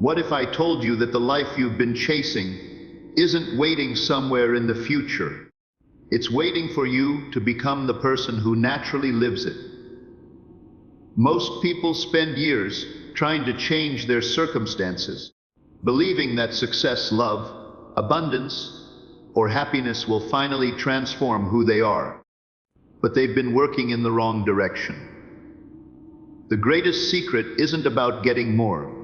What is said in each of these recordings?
What if I told you that the life you've been chasing isn't waiting somewhere in the future? It's waiting for you to become the person who naturally lives it. Most people spend years trying to change their circumstances, believing that success, love, abundance, or happiness will finally transform who they are. But they've been working in the wrong direction. The greatest secret isn't about getting more.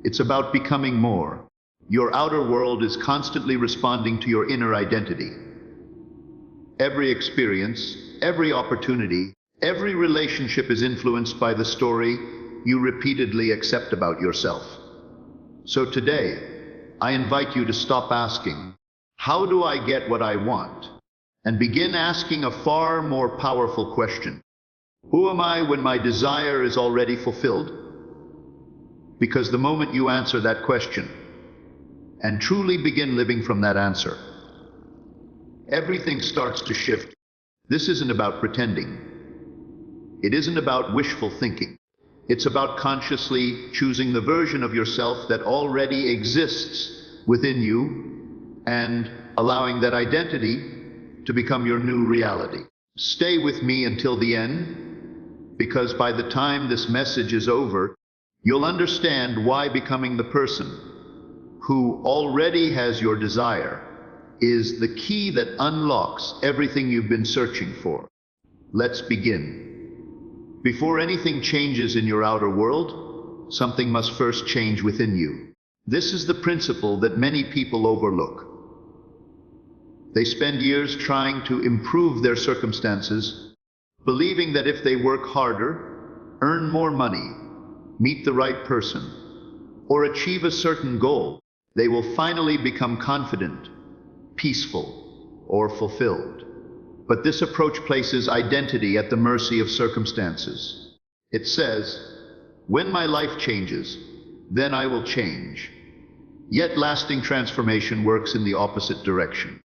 It's about becoming more. Your outer world is constantly responding to your inner identity. Every experience, every opportunity, every relationship is influenced by the story you repeatedly accept about yourself. So today, I invite you to stop asking, how do I get what I want? And begin asking a far more powerful question. Who am I when my desire is already fulfilled? Because the moment you answer that question, and truly begin living from that answer, everything starts to shift. This isn't about pretending. It isn't about wishful thinking. It's about consciously choosing the version of yourself that already exists within you and allowing that identity to become your new reality. Stay with me until the end, because by the time this message is over, you'll understand why becoming the person who already has your desire is the key that unlocks everything you've been searching for. Let's begin. Before anything changes in your outer world, something must first change within you. This is the principle that many people overlook. They spend years trying to improve their circumstances, believing that if they work harder, earn more money, meet the right person, or achieve a certain goal, they will finally become confident, peaceful, or fulfilled. But this approach places identity at the mercy of circumstances. It says, when my life changes, then I will change. Yet lasting transformation works in the opposite direction.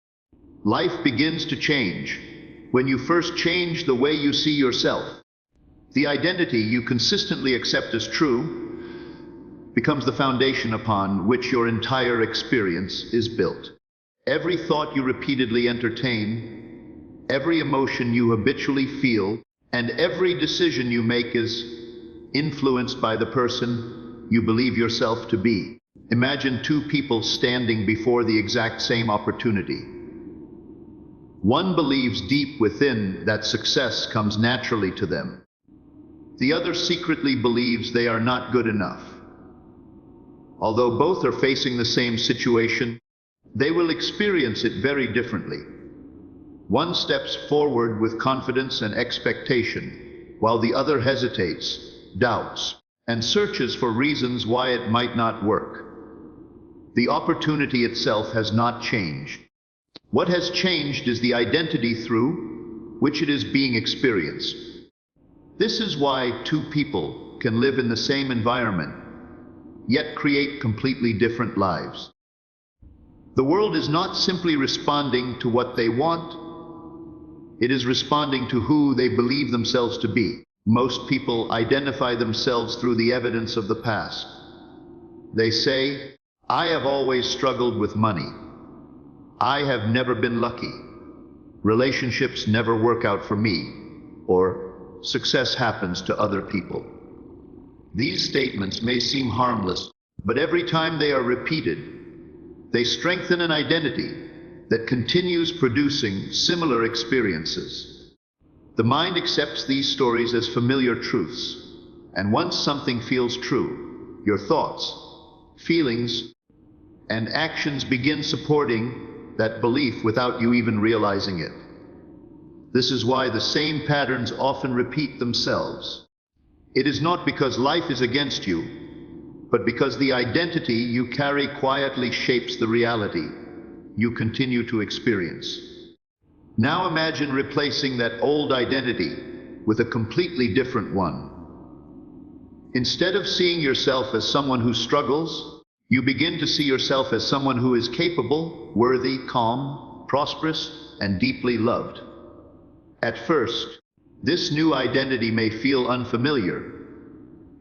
Life begins to change when you first change the way you see yourself. The identity you consistently accept as true becomes the foundation upon which your entire experience is built. Every thought you repeatedly entertain, every emotion you habitually feel, and every decision you make is influenced by the person you believe yourself to be. Imagine two people standing before the exact same opportunity. One believes deep within that success comes naturally to them. The other secretly believes they are not good enough. Although both are facing the same situation, they will experience it very differently. One steps forward with confidence and expectation, while the other hesitates, doubts, and searches for reasons why it might not work. The opportunity itself has not changed. What has changed is the identity through which it is being experienced. This is why two people can live in the same environment, yet create completely different lives. The world is not simply responding to what they want, it is responding to who they believe themselves to be. Most people identify themselves through the evidence of the past. They say, I have always struggled with money. I have never been lucky. Relationships never work out for me, or success happens to other people. These statements may seem harmless, but every time they are repeated, they strengthen an identity that continues producing similar experiences. The mind accepts these stories as familiar truths, and once something feels true, your thoughts, feelings, and actions begin supporting that belief without you even realizing it. This is why the same patterns often repeat themselves. It is not because life is against you, but because the identity you carry quietly shapes the reality you continue to experience. Now imagine replacing that old identity with a completely different one. Instead of seeing yourself as someone who struggles, you begin to see yourself as someone who is capable, worthy, calm, prosperous, and deeply loved. At first, this new identity may feel unfamiliar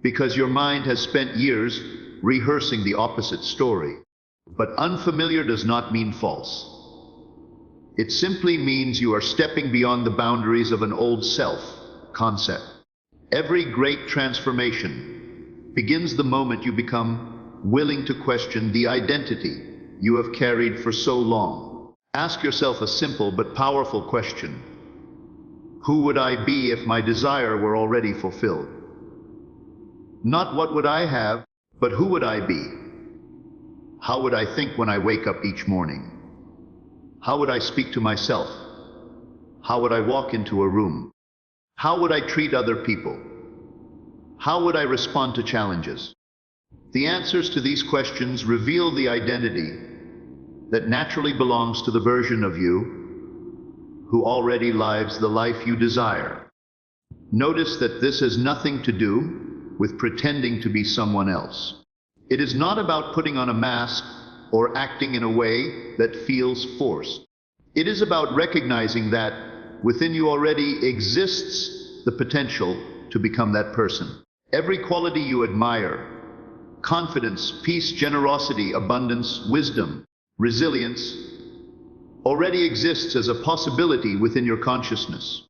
because your mind has spent years rehearsing the opposite story. But unfamiliar does not mean false. It simply means you are stepping beyond the boundaries of an old self concept. Every great transformation begins the moment you become willing to question the identity you have carried for so long. Ask yourself a simple but powerful question. Who would I be if my desire were already fulfilled? Not what would I have, but who would I be? How would I think when I wake up each morning? How would I speak to myself? How would I walk into a room? How would I treat other people? How would I respond to challenges? The answers to these questions reveal the identity that naturally belongs to the version of you who already lives the life you desire. Notice that this has nothing to do with pretending to be someone else. It is not about putting on a mask or acting in a way that feels forced. It is about recognizing that within you already exists the potential to become that person. Every quality you admire, confidence, peace, generosity, abundance, wisdom, resilience, already exists as a possibility within your consciousness.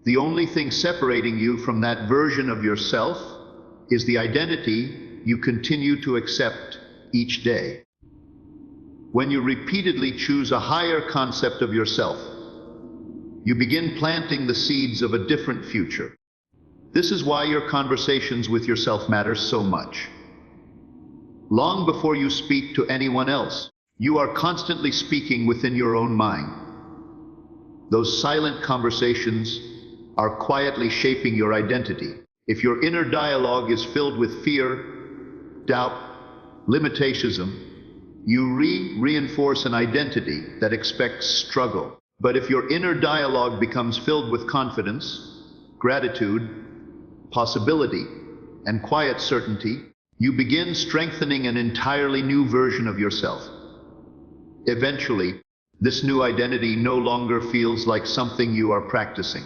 The only thing separating you from that version of yourself is the identity you continue to accept each day. When you repeatedly choose a higher concept of yourself, you begin planting the seeds of a different future. This is why your conversations with yourself matter so much. Long before you speak to anyone else, you are constantly speaking within your own mind. Those silent conversations are quietly shaping your identity. If your inner dialogue is filled with fear, doubt, limitationism, you reinforce an identity that expects struggle. But if your inner dialogue becomes filled with confidence, gratitude, possibility, and quiet certainty, you begin strengthening an entirely new version of yourself. Eventually, this new identity no longer feels like something you are practicing.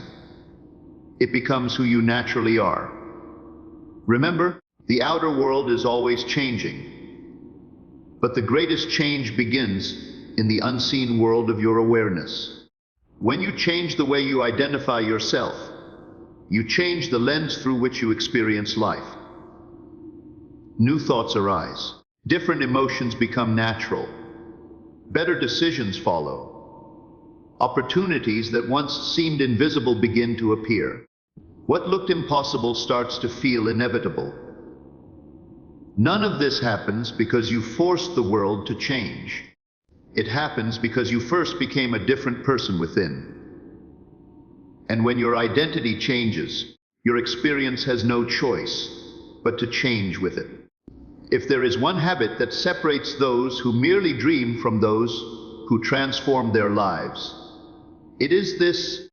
It becomes who you naturally are. Remember, the outer world is always changing. But the greatest change begins in the unseen world of your awareness. When you change the way you identify yourself, you change the lens through which you experience life. New thoughts arise. Different emotions become natural. Better decisions follow. Opportunities that once seemed invisible begin to appear. What looked impossible starts to feel inevitable. None of this happens because you forced the world to change. It happens because you first became a different person within. And when your identity changes, your experience has no choice but to change with it. If there is one habit that separates those who merely dream from those who transform their lives, it is this: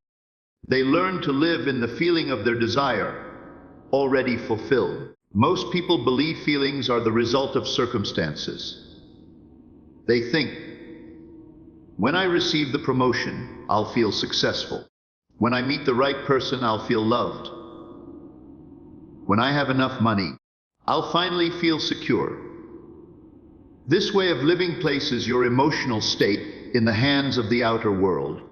they learn to live in the feeling of their desire, already fulfilled. Most people believe feelings are the result of circumstances. They think, when I receive the promotion, I'll feel successful. When I meet the right person, I'll feel loved. When I have enough money, I'll finally feel secure. This way of living places your emotional state in the hands of the outer world.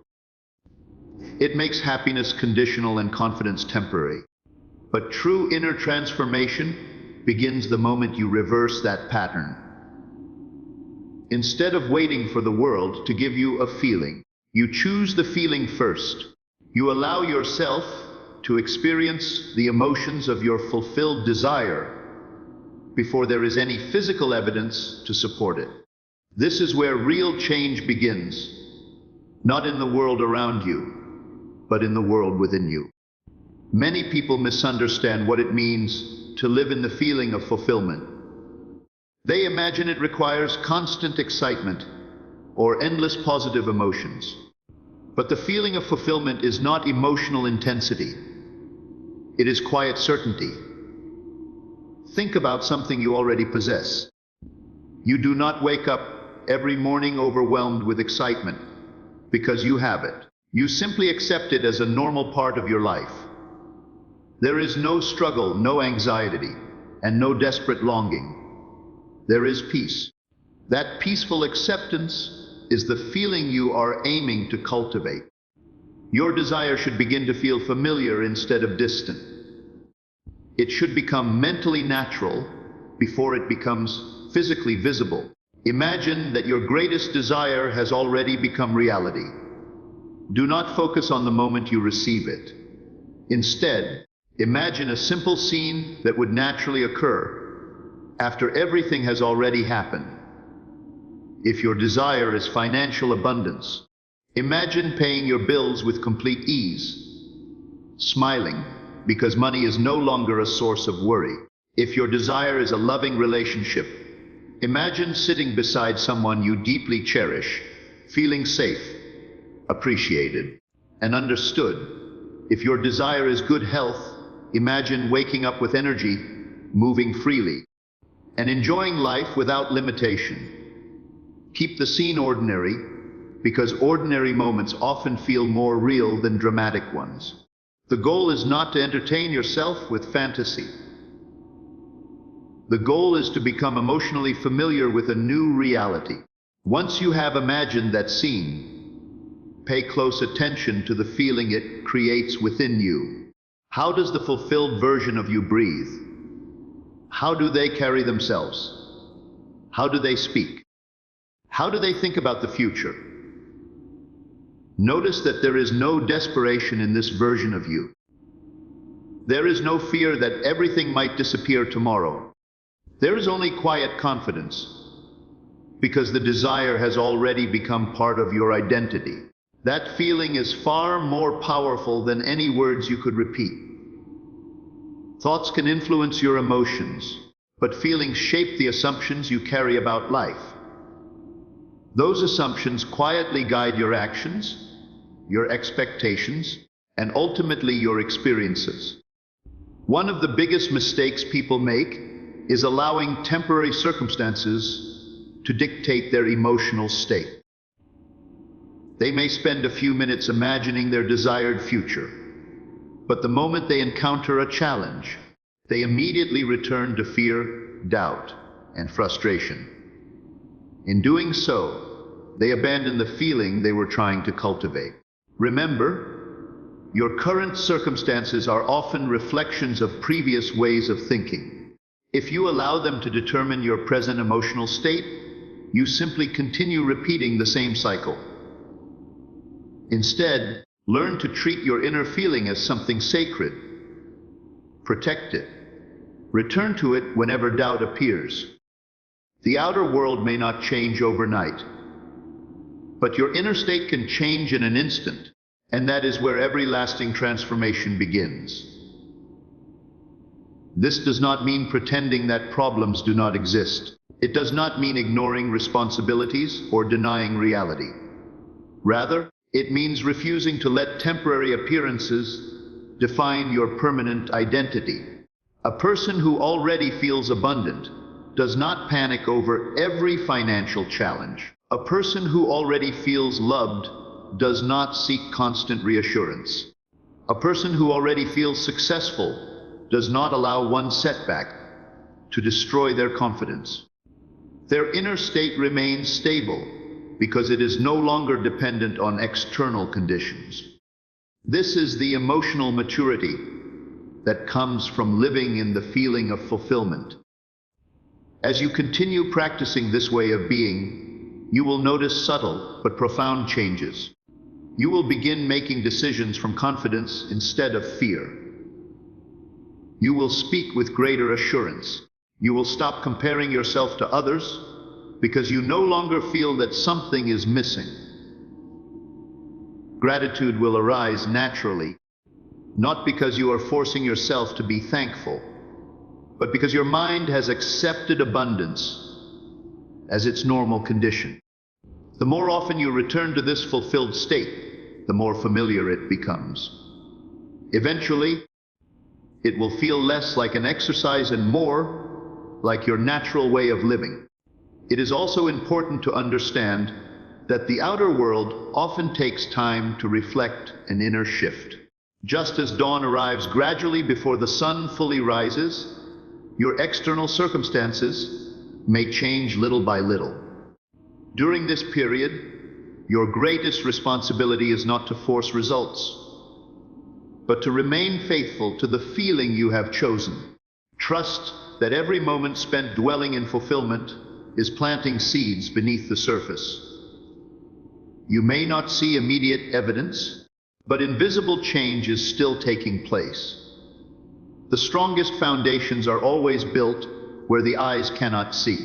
It makes happiness conditional and confidence temporary. But true inner transformation begins the moment you reverse that pattern. Instead of waiting for the world to give you a feeling, you choose the feeling first. You allow yourself to experience the emotions of your fulfilled desire before there is any physical evidence to support it. This is where real change begins, not in the world around you, but in the world within you. Many people misunderstand what it means to live in the feeling of fulfillment. They imagine it requires constant excitement or endless positive emotions. But the feeling of fulfillment is not emotional intensity. It is quiet certainty. Think about something you already possess. You do not wake up every morning overwhelmed with excitement because you have it. You simply accept it as a normal part of your life. There is no struggle, no anxiety, and no desperate longing. there is peace. That peaceful acceptance is the feeling you are aiming to cultivate. Your desire should begin to feel familiar instead of distant. It should become mentally natural before it becomes physically visible. Imagine that your greatest desire has already become reality. Do not focus on the moment you receive it. Instead, imagine a simple scene that would naturally occur after everything has already happened. If your desire is financial abundance, imagine paying your bills with complete ease, smiling because money is no longer a source of worry. If your desire is a loving relationship, imagine sitting beside someone you deeply cherish, feeling safe, appreciated, and understood. If your desire is good health, imagine waking up with energy, moving freely, and enjoying life without limitation. Keep the scene ordinary, because ordinary moments often feel more real than dramatic ones. The goal is not to entertain yourself with fantasy. The goal is to become emotionally familiar with a new reality. Once you have imagined that scene, pay close attention to the feeling it creates within you. How does the fulfilled version of you breathe? How do they carry themselves? How do they speak? How do they think about the future? Notice that there is no desperation in this version of you. There is no fear that everything might disappear tomorrow. There is only quiet confidence, because the desire has already become part of your identity. That feeling is far more powerful than any words you could repeat. Thoughts can influence your emotions, but feelings shape the assumptions you carry about life. Those assumptions quietly guide your actions, your expectations, and ultimately your experiences. One of the biggest mistakes people make is allowing temporary circumstances to dictate their emotional state. They may spend a few minutes imagining their desired future, but the moment they encounter a challenge, they immediately return to fear, doubt, and frustration. In doing so, they abandon the feeling they were trying to cultivate. Remember, your current circumstances are often reflections of previous ways of thinking. If you allow them to determine your present emotional state, you simply continue repeating the same cycle. Instead, learn to treat your inner feeling as something sacred. Protect it. Return to it whenever doubt appears. The outer world may not change overnight, but your inner state can change in an instant, and that is where every lasting transformation begins. This does not mean pretending that problems do not exist. It does not mean ignoring responsibilities or denying reality. Rather, it means refusing to let temporary appearances define your permanent identity. A person who already feels abundant does not panic over every financial challenge. A person who already feels loved does not seek constant reassurance. A person who already feels successful does not allow one setback to destroy their confidence. Their inner state remains stable because it is no longer dependent on external conditions. This is the emotional maturity that comes from living in the feeling of fulfillment. As you continue practicing this way of being, you will notice subtle but profound changes. You will begin making decisions from confidence instead of fear. You will speak with greater assurance. You will stop comparing yourself to others because you no longer feel that something is missing. Gratitude will arise naturally, not because you are forcing yourself to be thankful, but because your mind has accepted abundance as its normal condition. The more often you return to this fulfilled state, the more familiar it becomes. Eventually, it will feel less like an exercise and more like your natural way of living. It is also important to understand that the outer world often takes time to reflect an inner shift. Just as dawn arrives gradually before the sun fully rises, your external circumstances may change little by little. During this period, your greatest responsibility is not to force results, but to remain faithful to the feeling you have chosen. Trust that every moment spent dwelling in fulfillment is planting seeds beneath the surface. You may not see immediate evidence, but invisible change is still taking place. The strongest foundations are always built where the eyes cannot see.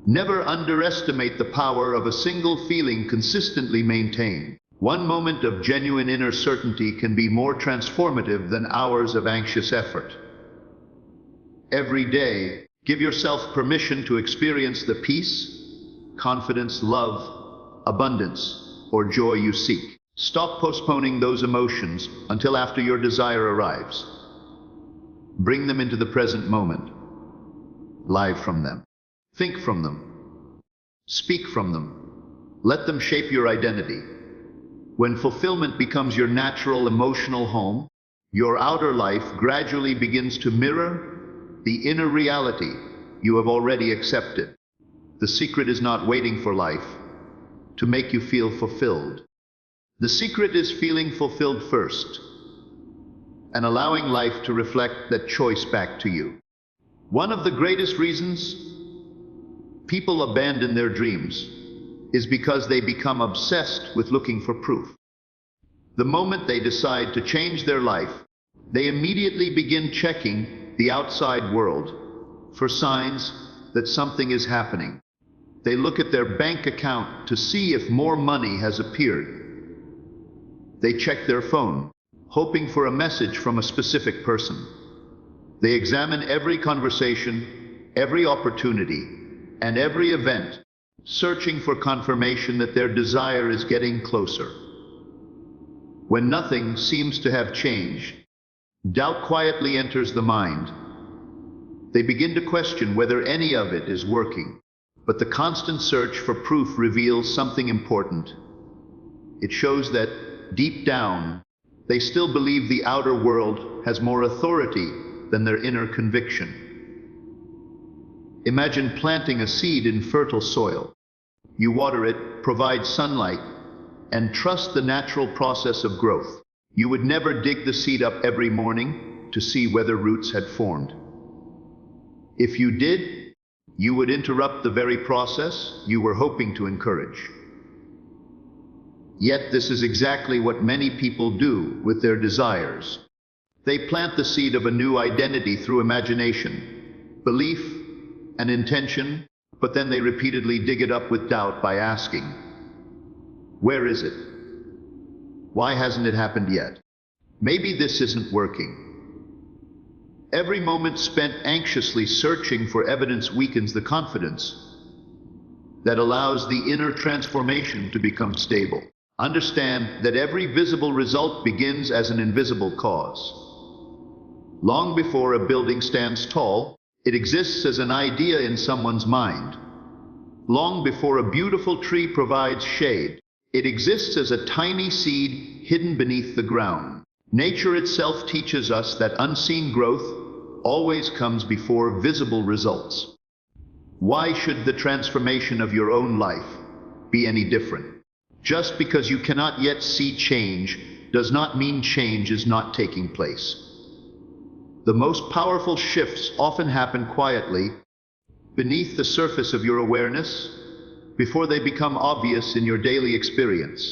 Never underestimate the power of a single feeling consistently maintained. One moment of genuine inner certainty can be more transformative than hours of anxious effort. Every day, give yourself permission to experience the peace, confidence, love, abundance, or joy you seek. Stop postponing those emotions until after your desire arrives. Bring them into the present moment. Live from them. Think from them. Speak from them. Let them shape your identity. When fulfillment becomes your natural emotional home, your outer life gradually begins to mirror the inner reality you have already accepted. The secret is not waiting for life to make you feel fulfilled. The secret is feeling fulfilled first and allowing life to reflect that choice back to you. One of the greatest reasons people abandon their dreams is because they become obsessed with looking for proof. The moment they decide to change their life, they immediately begin checking the outside world for signs that something is happening. They look at their bank account to see if more money has appeared. They check their phone, hoping for a message from a specific person. They examine every conversation, every opportunity, and every event, searching for confirmation that their desire is getting closer. When nothing seems to have changed, doubt quietly enters the mind. They begin to question whether any of it is working. But the constant search for proof reveals something important. It shows that, deep down, they still believe the outer world has more authority than their inner conviction. Imagine planting a seed in fertile soil. You water it, provide sunlight, and trust the natural process of growth. You would never dig the seed up every morning to see whether roots had formed. If you did, you would interrupt the very process you were hoping to encourage. Yet this is exactly what many people do with their desires. They plant the seed of a new identity through imagination, belief, and intention, but then they repeatedly dig it up with doubt by asking, where is it? Why hasn't it happened yet? Maybe this isn't working. Every moment spent anxiously searching for evidence weakens the confidence that allows the inner transformation to become stable. Understand that every visible result begins as an invisible cause. Long before a building stands tall, it exists as an idea in someone's mind. Long before a beautiful tree provides shade, it exists as a tiny seed hidden beneath the ground. Nature itself teaches us that unseen growth always comes before visible results. Why should the transformation of your own life be any different? Just because you cannot yet see change does not mean change is not taking place. The most powerful shifts often happen quietly, beneath the surface of your awareness, before they become obvious in your daily experience.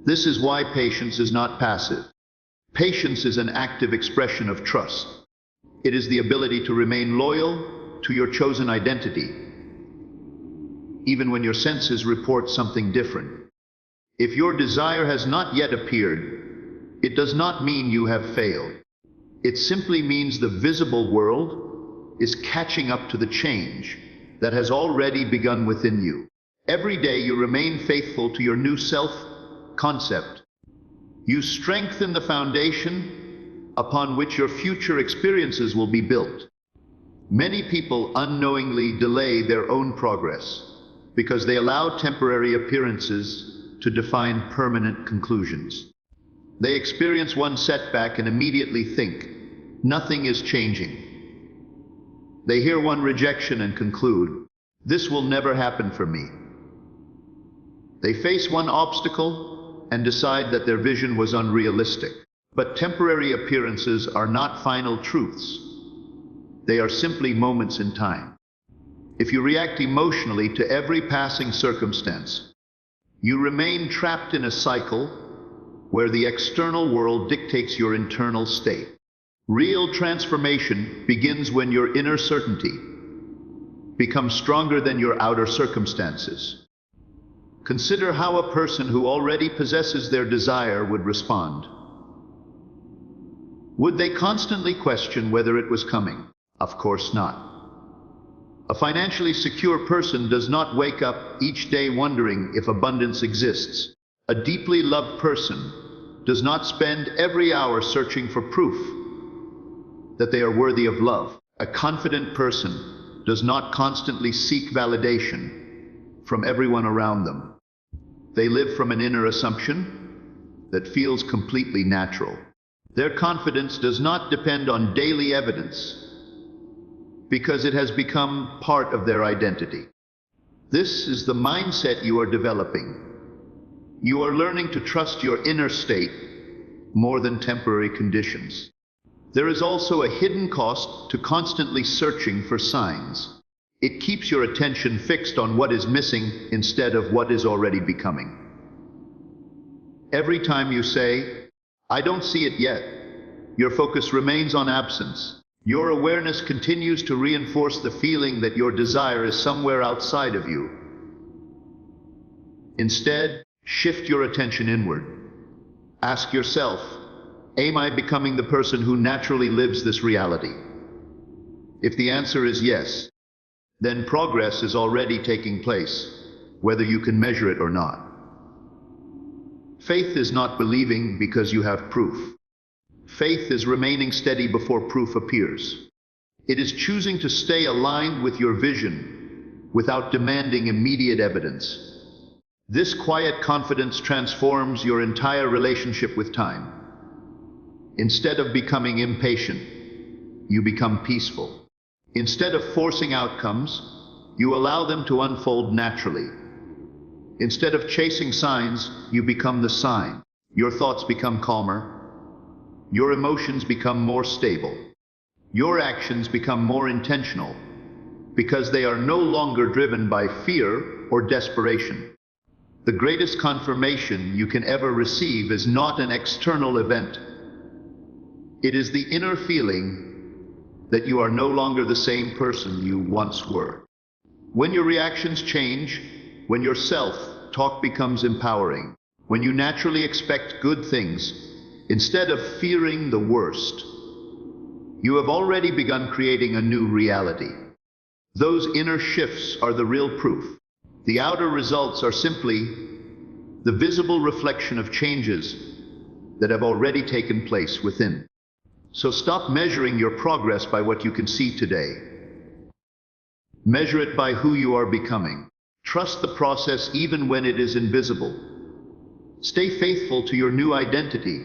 This is why patience is not passive. Patience is an active expression of trust. It is the ability to remain loyal to your chosen identity, even when your senses report something different. If your desire has not yet appeared, it does not mean you have failed. It simply means the visible world is catching up to the change that has already begun within you. Every day you remain faithful to your new self-concept. You strengthen the foundation upon which your future experiences will be built. Many people unknowingly delay their own progress because they allow temporary appearances to define permanent conclusions. They experience one setback and immediately think, nothing is changing. They hear one rejection and conclude, "This will never happen for me." They face one obstacle and decide that their vision was unrealistic. But temporary appearances are not final truths. They are simply moments in time. If you react emotionally to every passing circumstance, you remain trapped in a cycle where the external world dictates your internal state. Real transformation begins when your inner certainty becomes stronger than your outer circumstances. Consider how a person who already possesses their desire would respond. Would they constantly question whether it was coming? Of course not. A financially secure person does not wake up each day wondering if abundance exists. A deeply loved person does not spend every hour searching for proof that they are worthy of love. A confident person does not constantly seek validation from everyone around them. They live from an inner assumption that feels completely natural. Their confidence does not depend on daily evidence because it has become part of their identity. This is the mindset you are developing. You are learning to trust your inner state more than temporary conditions. There is also a hidden cost to constantly searching for signs. It keeps your attention fixed on what is missing instead of what is already becoming. Every time you say, "I don't see it yet," your focus remains on absence. Your awareness continues to reinforce the feeling that your desire is somewhere outside of you. Instead, shift your attention inward. Ask yourself, am I becoming the person who naturally lives this reality? If the answer is yes, then progress is already taking place, whether you can measure it or not. Faith is not believing because you have proof. Faith is remaining steady before proof appears. It is choosing to stay aligned with your vision without demanding immediate evidence. This quiet confidence transforms your entire relationship with time. Instead of becoming impatient, you become peaceful. Instead of forcing outcomes, you allow them to unfold naturally. Instead of chasing signs, you become the sign. Your thoughts become calmer. Your emotions become more stable. Your actions become more intentional because they are no longer driven by fear or desperation. The greatest confirmation you can ever receive is not an external event. It is the inner feeling that you are no longer the same person you once were. When your reactions change, when your self-talk becomes empowering, when you naturally expect good things, instead of fearing the worst, you have already begun creating a new reality. Those inner shifts are the real proof. The outer results are simply the visible reflection of changes that have already taken place within. So stop measuring your progress by what you can see today. Measure it by who you are becoming. Trust the process even when it is invisible. Stay faithful to your new identity,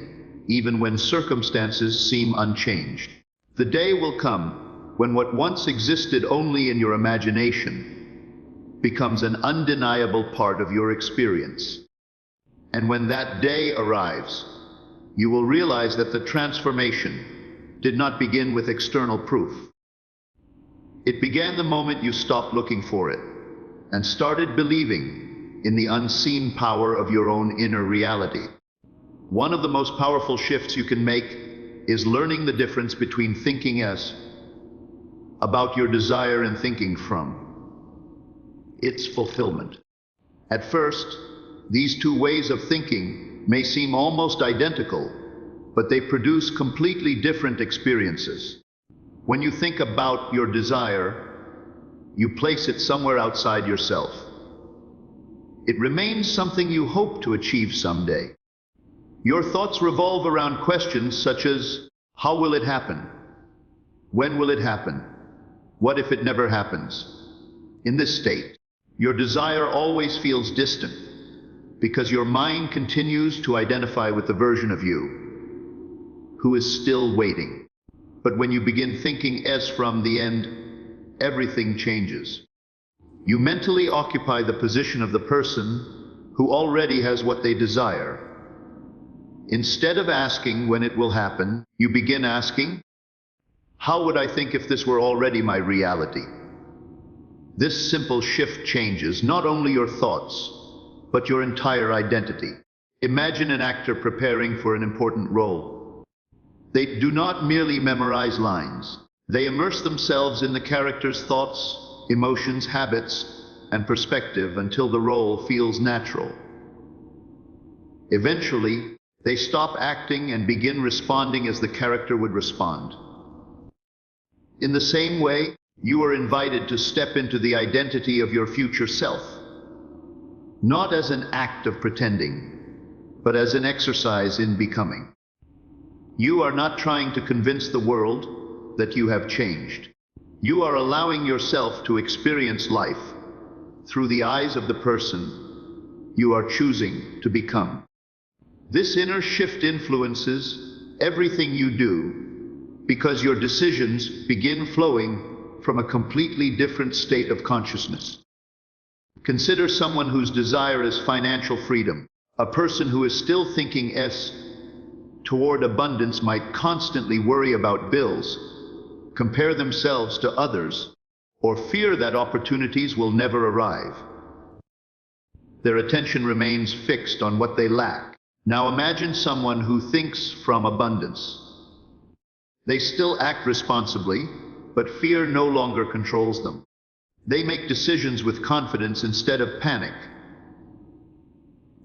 even when circumstances seem unchanged. The day will come when what once existed only in your imagination becomes an undeniable part of your experience. And when that day arrives, you will realize that the transformation did not begin with external proof. It began the moment you stopped looking for it and started believing in the unseen power of your own inner reality. One of the most powerful shifts you can make is learning the difference between thinking as about your desire and thinking from its fulfillment. At first, these two ways of thinking may seem almost identical, but they produce completely different experiences. When you think about your desire, you place it somewhere outside yourself. It remains something you hope to achieve someday. Your thoughts revolve around questions such as, how will it happen? When will it happen? What if it never happens? In this state, your desire always feels distant because your mind continues to identify with the version of you who is still waiting. But when you begin thinking as from the end, everything changes. You mentally occupy the position of the person who already has what they desire. Instead of asking when it will happen, you begin asking, how would I think if this were already my reality? This simple shift changes not only your thoughts, but your entire identity. Imagine an actor preparing for an important role. They do not merely memorize lines. They immerse themselves in the character's thoughts, emotions, habits, and perspective until the role feels natural. Eventually, they stop acting and begin responding as the character would respond. In the same way, you are invited to step into the identity of your future self, not as an act of pretending, but as an exercise in becoming. You are not trying to convince the world that you have changed. You are allowing yourself to experience life through the eyes of the person you are choosing to become. This inner shift influences everything you do because your decisions begin flowing from a completely different state of consciousness. Consider someone whose desire is financial freedom. A person who is still thinking toward abundance might constantly worry about bills, compare themselves to others, or fear that opportunities will never arrive. Their attention remains fixed on what they lack. Now imagine someone who thinks from abundance. They still act responsibly, but fear no longer controls them. They make decisions with confidence instead of panic.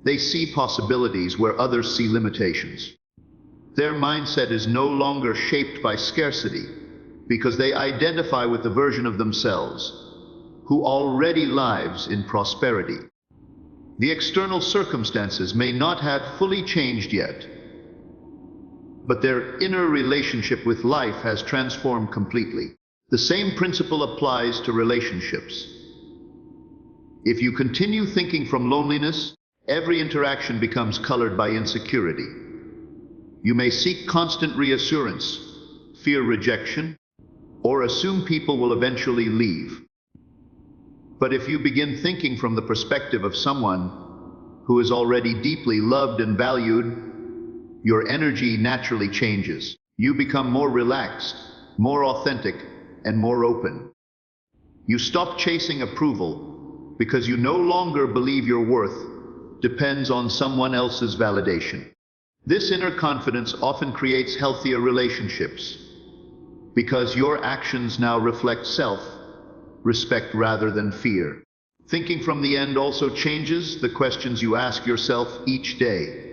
They see possibilities where others see limitations. Their mindset is no longer shaped by scarcity because they identify with the version of themselves who already lives in prosperity. The external circumstances may not have fully changed yet, but their inner relationship with life has transformed completely. The same principle applies to relationships. If you continue thinking from loneliness, every interaction becomes colored by insecurity. You may seek constant reassurance, fear rejection, or assume people will eventually leave. But if you begin thinking from the perspective of someone who is already deeply loved and valued, your energy naturally changes. You become more relaxed, more authentic, and more open. You stop chasing approval because you no longer believe your worth depends on someone else's validation. This inner confidence often creates healthier relationships because your actions now reflect self-respect rather than fear. Thinking from the end also changes the questions you ask yourself each day.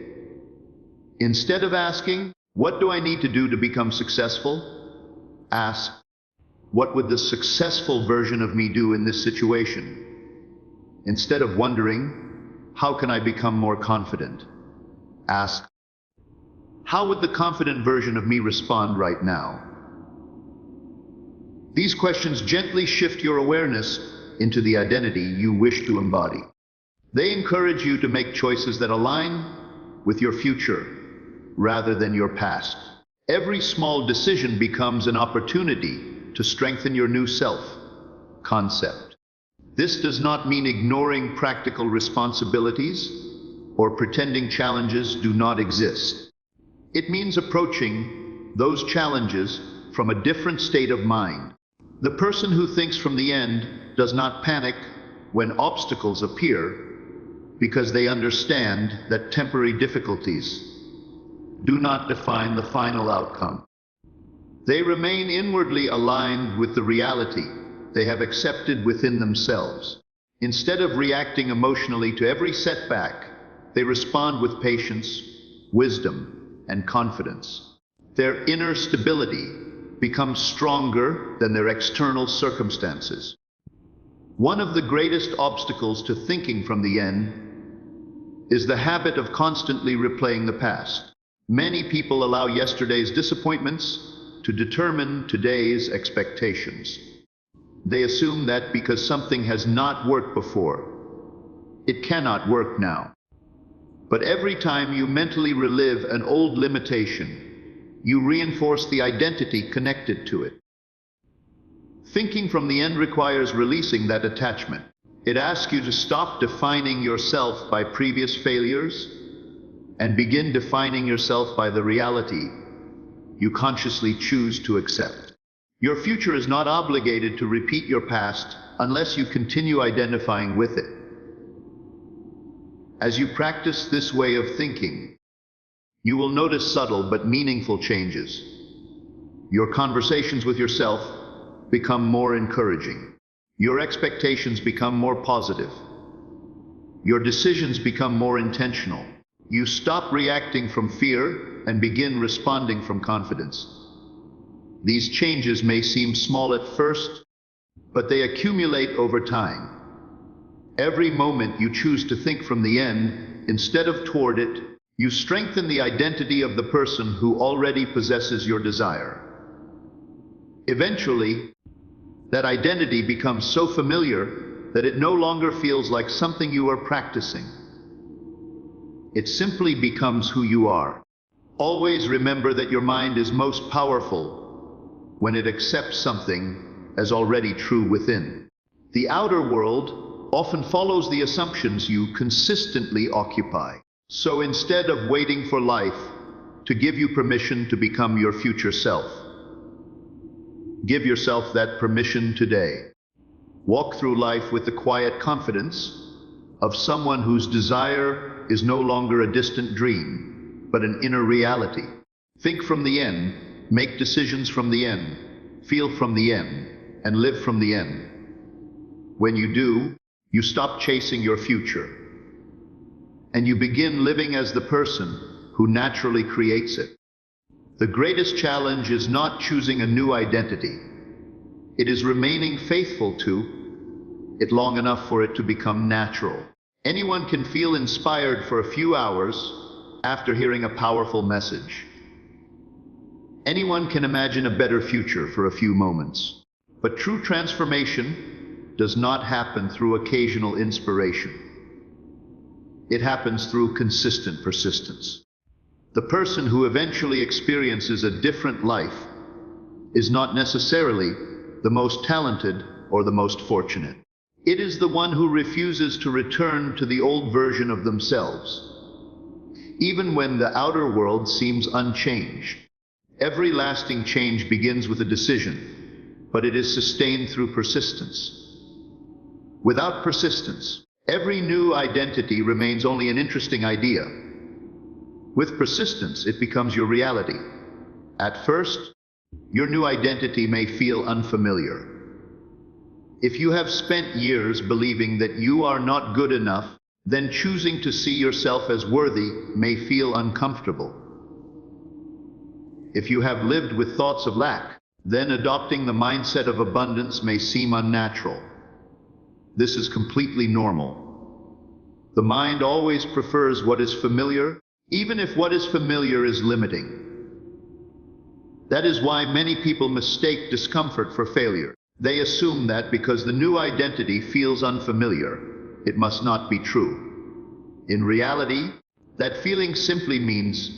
Instead of asking, what do I need to do to become successful? Ask, what would the successful version of me do in this situation? Instead of wondering, how can I become more confident? Ask, how would the confident version of me respond right now? These questions gently shift your awareness into the identity you wish to embody. They encourage you to make choices that align with your future rather than your past. Every small decision becomes an opportunity to strengthen your new self-concept. This does not mean ignoring practical responsibilities or pretending challenges do not exist. It means approaching those challenges from a different state of mind. The person who thinks from the end does not panic when obstacles appear because they understand that temporary difficulties do not define the final outcome. They remain inwardly aligned with the reality they have accepted within themselves. Instead of reacting emotionally to every setback, they respond with patience, wisdom, and confidence. Their inner stability becomes stronger than their external circumstances. One of the greatest obstacles to thinking from the end is the habit of constantly replaying the past. Many people allow yesterday's disappointments to determine today's expectations. They assume that because something has not worked before, it cannot work now. But every time you mentally relive an old limitation, you reinforce the identity connected to it. Thinking from the end requires releasing that attachment. It asks you to stop defining yourself by previous failures and begin defining yourself by the reality you consciously choose to accept. Your future is not obligated to repeat your past unless you continue identifying with it. As you practice this way of thinking, you will notice subtle but meaningful changes. Your conversations with yourself become more encouraging. Your expectations become more positive. Your decisions become more intentional. You stop reacting from fear and begin responding from confidence. These changes may seem small at first, but they accumulate over time. Every moment you choose to think from the end instead of toward it, you strengthen the identity of the person who already possesses your desire. Eventually, that identity becomes so familiar that it no longer feels like something you are practicing. It simply becomes who you are. Always remember that your mind is most powerful when it accepts something as already true within. The outer world often follows the assumptions you consistently occupy. So instead of waiting for life to give you permission to become your future self, give yourself that permission today. Walk through life with the quiet confidence of someone whose desire is no longer a distant dream, but an inner reality. Think from the end, make decisions from the end, feel from the end, and live from the end. When you do, you stop chasing your future, and you begin living as the person who naturally creates it. The greatest challenge is not choosing a new identity. It is remaining faithful to it long enough for it to become natural. Anyone can feel inspired for a few hours after hearing a powerful message. Anyone can imagine a better future for a few moments. But true transformation does not happen through occasional inspiration. It happens through consistent persistence. The person who eventually experiences a different life is not necessarily the most talented or the most fortunate. It is the one who refuses to return to the old version of themselves, even when the outer world seems unchanged. Every lasting change begins with a decision, but it is sustained through persistence. Without persistence, every new identity remains only an interesting idea. With persistence, it becomes your reality. At first, your new identity may feel unfamiliar. If you have spent years believing that you are not good enough, then choosing to see yourself as worthy may feel uncomfortable. If you have lived with thoughts of lack, then adopting the mindset of abundance may seem unnatural. This is completely normal. The mind always prefers what is familiar, even if what is familiar is limiting. That is why many people mistake discomfort for failure. They assume that because the new identity feels unfamiliar, it must not be true. In reality, that feeling simply means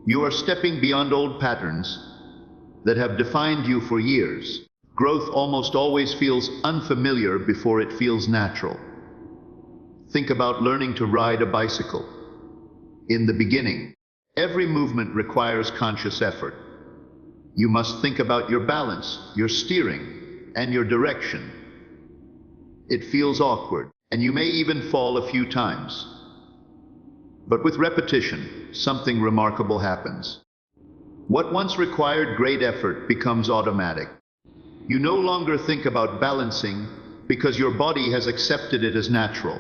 you are stepping beyond old patterns that have defined you for years. Growth almost always feels unfamiliar before it feels natural. Think about learning to ride a bicycle. In the beginning, every movement requires conscious effort. You must think about your balance, your steering, and your direction. It feels awkward, and you may even fall a few times. But with repetition, something remarkable happens. What once required great effort becomes automatic. You no longer think about balancing because your body has accepted it as natural.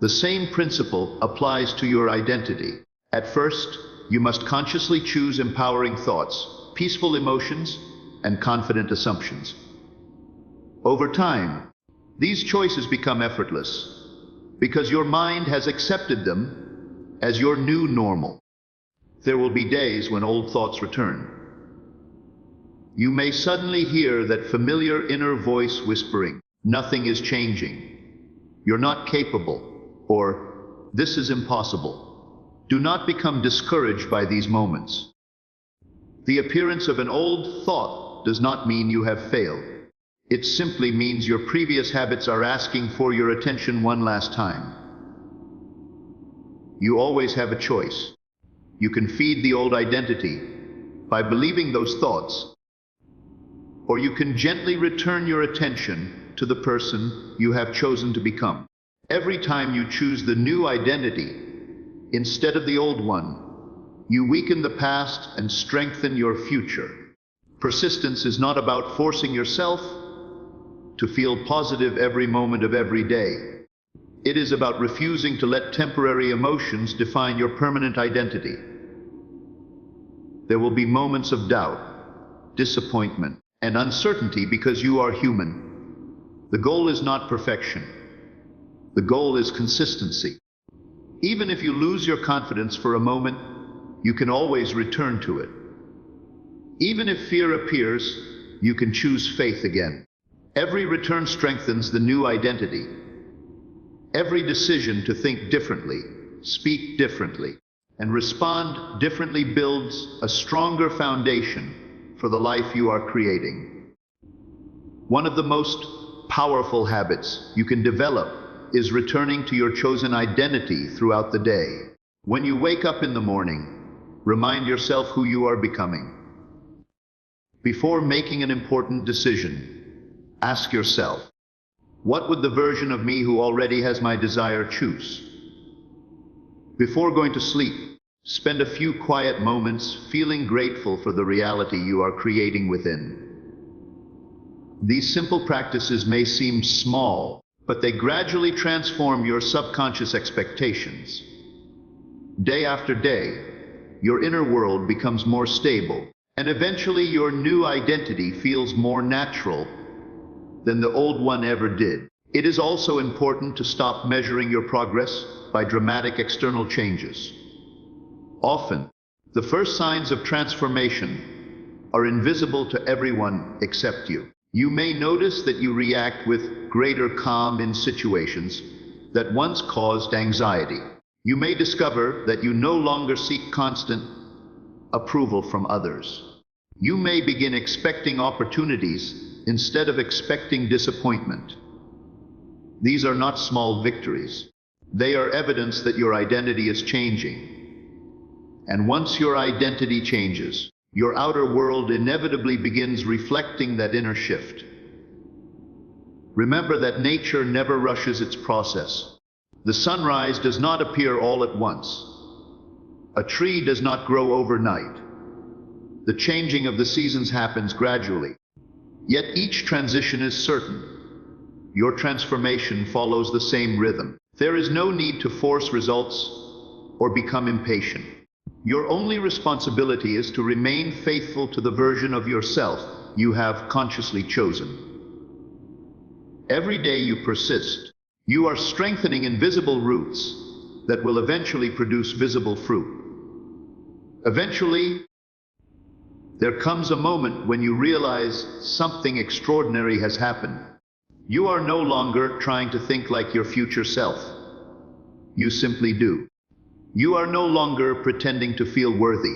The same principle applies to your identity. At first, you must consciously choose empowering thoughts, peaceful emotions, and confident assumptions. Over time, these choices become effortless because your mind has accepted them as your new normal. There will be days when old thoughts return. You may suddenly hear that familiar inner voice whispering, "Nothing is changing. You're not capable," or "This is impossible." Do not become discouraged by these moments. The appearance of an old thought does not mean you have failed. It simply means your previous habits are asking for your attention one last time. You always have a choice. You can feed the old identity by believing those thoughts, or you can gently return your attention to the person you have chosen to become. Every time you choose the new identity instead of the old one, you weaken the past and strengthen your future. Persistence is not about forcing yourself to feel positive every moment of every day. It is about refusing to let temporary emotions define your permanent identity. There will be moments of doubt, disappointment, and uncertainty because you are human. The goal is not perfection. The goal is consistency. Even if you lose your confidence for a moment, you can always return to it. Even if fear appears, you can choose faith again. Every return strengthens the new identity. Every decision to think differently, speak differently, and respond differently builds a stronger foundation for the life you are creating. One of the most powerful habits you can develop is returning to your chosen identity throughout the day. When you wake up in the morning, remind yourself who you are becoming. Before making an important decision, ask yourself, what would the version of me who already has my desire choose? Before going to sleep, spend a few quiet moments feeling grateful for the reality you are creating within. These simple practices may seem small, but they gradually transform your subconscious expectations. Day after day, your inner world becomes more stable, and eventually your new identity feels more natural than the old one ever did. It is also important to stop measuring your progress by dramatic external changes. Often, the first signs of transformation are invisible to everyone except you. You may notice that you react with greater calm in situations that once caused anxiety. You may discover that you no longer seek constant approval from others. You may begin expecting opportunities instead of expecting disappointment. These are not small victories. They are evidence that your identity is changing. And once your identity changes, your outer world inevitably begins reflecting that inner shift. Remember that nature never rushes its process. The sunrise does not appear all at once. A tree does not grow overnight. The changing of the seasons happens gradually. Yet each transition is certain. Your transformation follows the same rhythm. There is no need to force results or become impatient. Your only responsibility is to remain faithful to the version of yourself you have consciously chosen. Every day you persist, you are strengthening invisible roots that will eventually produce visible fruit. Eventually, there comes a moment when you realize something extraordinary has happened. You are no longer trying to think like your future self. You simply do. You are no longer pretending to feel worthy.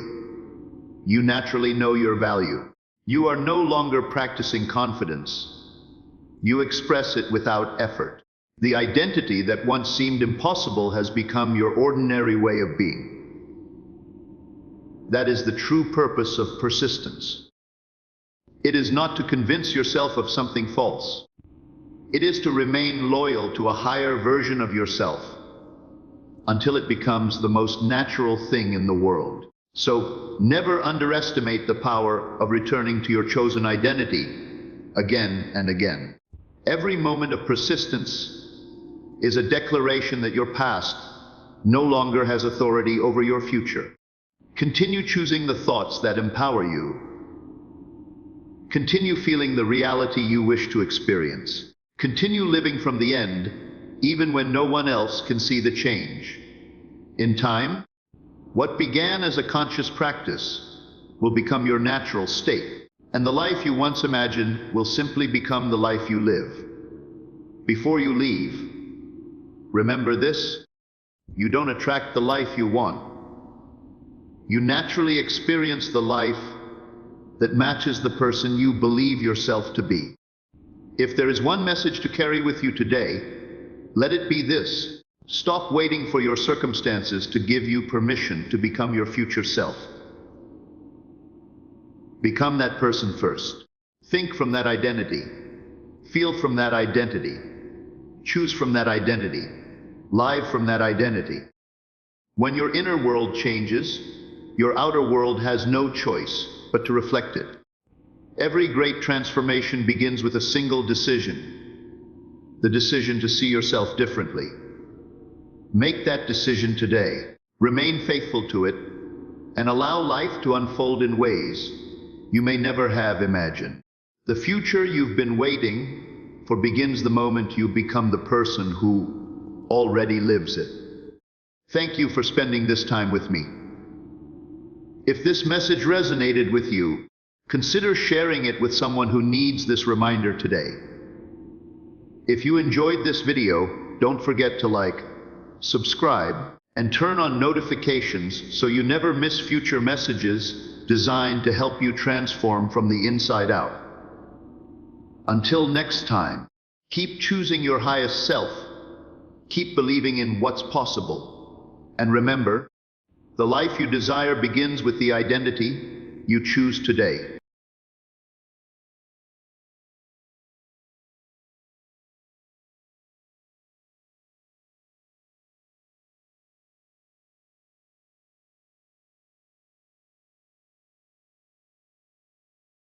You naturally know your value. You are no longer practicing confidence. You express it without effort. The identity that once seemed impossible has become your ordinary way of being. That is the true purpose of persistence. It is not to convince yourself of something false. It is to remain loyal to a higher version of yourself until it becomes the most natural thing in the world. So never underestimate the power of returning to your chosen identity again and again. Every moment of persistence is a declaration that your past no longer has authority over your future. Continue choosing the thoughts that empower you. Continue feeling the reality you wish to experience. Continue living from the end, even when no one else can see the change. In time, what began as a conscious practice will become your natural state, and the life you once imagined will simply become the life you live. Before you leave, remember this: you don't attract the life you want. You naturally experience the life that matches the person you believe yourself to be. If there is one message to carry with you today, let it be this: stop waiting for your circumstances to give you permission to become your future self. Become that person first. Think from that identity. Feel from that identity. Choose from that identity. Live from that identity. When your inner world changes, your outer world has no choice but to reflect it. Every great transformation begins with a single decision: the decision to see yourself differently. Make that decision today. Remain faithful to it, and allow life to unfold in ways you may never have imagined. The future you've been waiting for begins the moment you become the person who already lives it. Thank you for spending this time with me. If this message resonated with you, consider sharing it with someone who needs this reminder today. If you enjoyed this video, don't forget to like, subscribe, and turn on notifications so you never miss future messages designed to help you transform from the inside out. Until next time, keep choosing your highest self, keep believing in what's possible, and remember, the life you desire begins with the identity you choose today.